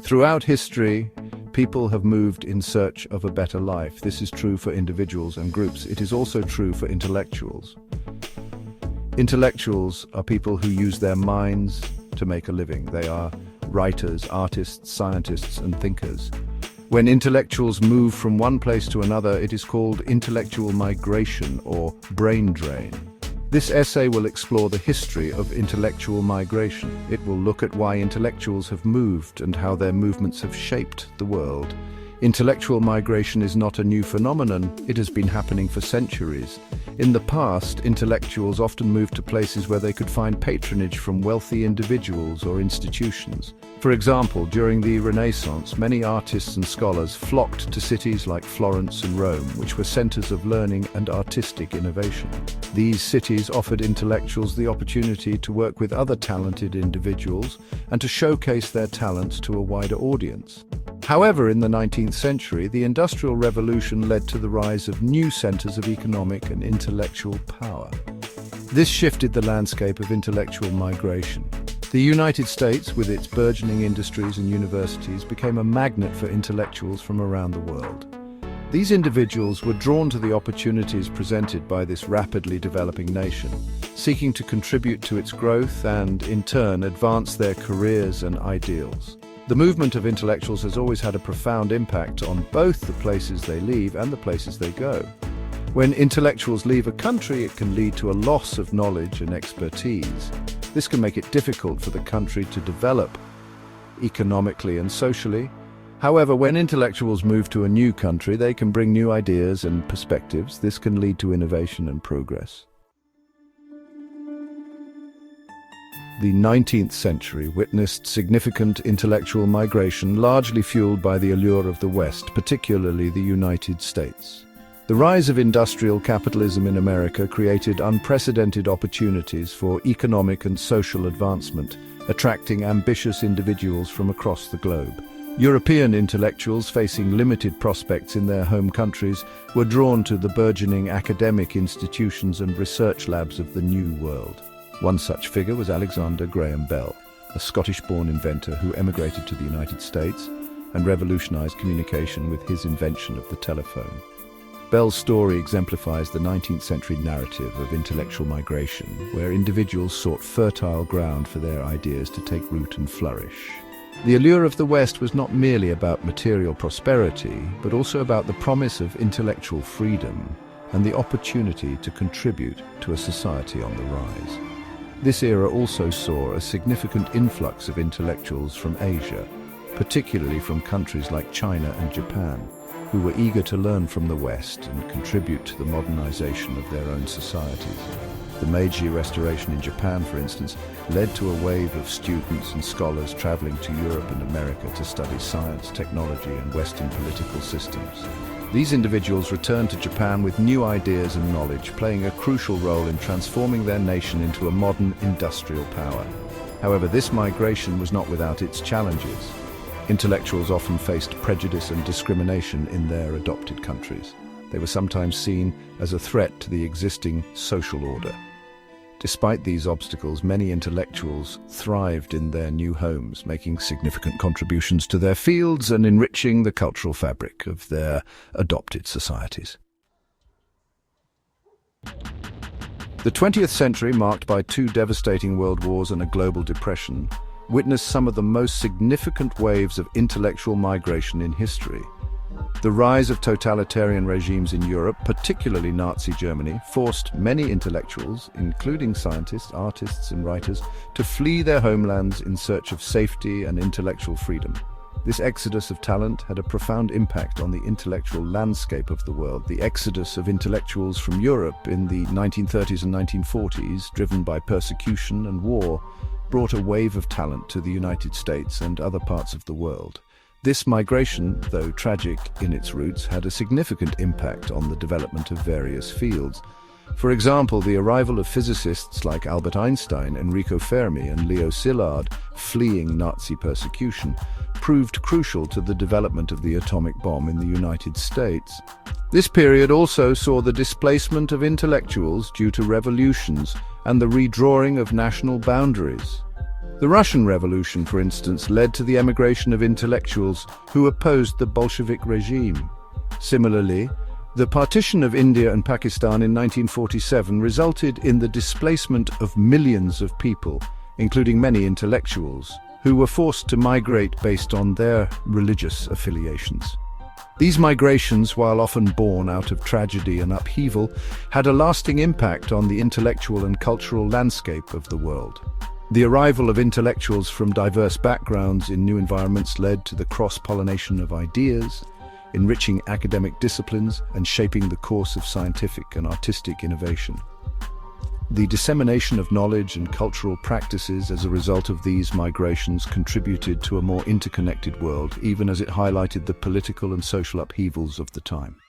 Throughout history, people have moved in search of a better life. This is true for individuals and groups. It is also true for intellectuals. Intellectuals are people who use their minds to make a living. They are writers, artists, scientists, and thinkers. When intellectuals move from one place to another, it is called intellectual migration or brain drain. This essay will explore the history of intellectual migration. It will look at why intellectuals have moved and how their movements have shaped the world. Intellectual migration is not a new phenomenon. It has been happening for centuries. In the past, intellectuals often moved to places where they could find patronage from wealthy individuals or institutions. For example, during the Renaissance, many artists and scholars flocked to cities like Florence and Rome, which were centers of learning and artistic innovation. These cities offered intellectuals the opportunity to work with other talented individuals and to showcase their talents to a wider audience. However, in the 19th century, the Industrial Revolution led to the rise of new centers of economic and intellectual power. This shifted the landscape of intellectual migration. The United States, with its burgeoning industries and universities, became a magnet for intellectuals from around the world. These individuals were drawn to the opportunities presented by this rapidly developing nation, seeking to contribute to its growth and, in turn, advance their careers and ideals. The movement of intellectuals has always had a profound impact on both the places they leave and the places they go. When intellectuals leave a country, it can lead to a loss of knowledge and expertise. This can make it difficult for the country to develop economically and socially. However, when intellectuals move to a new country, they can bring new ideas and perspectives. This can lead to innovation and progress. The 19th century witnessed significant intellectual migration, largely fueled by the allure of the West, particularly the United States. The rise of industrial capitalism in America created unprecedented opportunities for economic and social advancement, attracting ambitious individuals from across the globe. European intellectuals facing limited prospects in their home countries were drawn to the burgeoning academic institutions and research labs of the New World. One such figure was Alexander Graham Bell, a Scottish-born inventor who emigrated to the United States and revolutionized communication with his invention of the telephone. Bell's story exemplifies the 19th century narrative of intellectual migration, where individuals sought fertile ground for their ideas to take root and flourish. The allure of the West was not merely about material prosperity, but also about the promise of intellectual freedom and the opportunity to contribute to a society on the rise. This era also saw a significant influx of intellectuals from Asia, particularly from countries like China and Japan, who were eager to learn from the West and contribute to the modernization of their own societies. The Meiji Restoration in Japan, for instance, led to a wave of students and scholars traveling to Europe and America to study science, technology, and Western political systems. These individuals returned to Japan with new ideas and knowledge, playing a crucial role in transforming their nation into a modern industrial power. However, this migration was not without its challenges. Intellectuals often faced prejudice and discrimination in their adopted countries. They were sometimes seen as a threat to the existing social order. Despite these obstacles, many intellectuals thrived in their new homes, making significant contributions to their fields and enriching the cultural fabric of their adopted societies. The 20th century, marked by two devastating world wars and a global depression, witnessed some of the most significant waves of intellectual migration in history. The rise of totalitarian regimes in Europe, particularly Nazi Germany, forced many intellectuals, including scientists, artists, and writers, to flee their homelands in search of safety and intellectual freedom. This exodus of talent had a profound impact on the intellectual landscape of the world. The exodus of intellectuals from Europe in the 1930s and 1940s, driven by persecution and war, brought a wave of talent to the United States and other parts of the world. This migration, though tragic in its roots, had a significant impact on the development of various fields. For example, the arrival of physicists like Albert Einstein, Enrico Fermi, and Leo Szilard, fleeing Nazi persecution, proved crucial to the development of the atomic bomb in the United States. This period also saw the displacement of intellectuals due to revolutions and the redrawing of national boundaries. The Russian Revolution, for instance, led to the emigration of intellectuals who opposed the Bolshevik regime. Similarly, the partition of India and Pakistan in 1947 resulted in the displacement of millions of people, including many intellectuals, who were forced to migrate based on their religious affiliations. These migrations, while often born out of tragedy and upheaval, had a lasting impact on the intellectual and cultural landscape of the world. The arrival of intellectuals from diverse backgrounds in new environments led to the cross-pollination of ideas, enriching academic disciplines and shaping the course of scientific and artistic innovation. The dissemination of knowledge and cultural practices as a result of these migrations contributed to a more interconnected world, even as it highlighted the political and social upheavals of the time.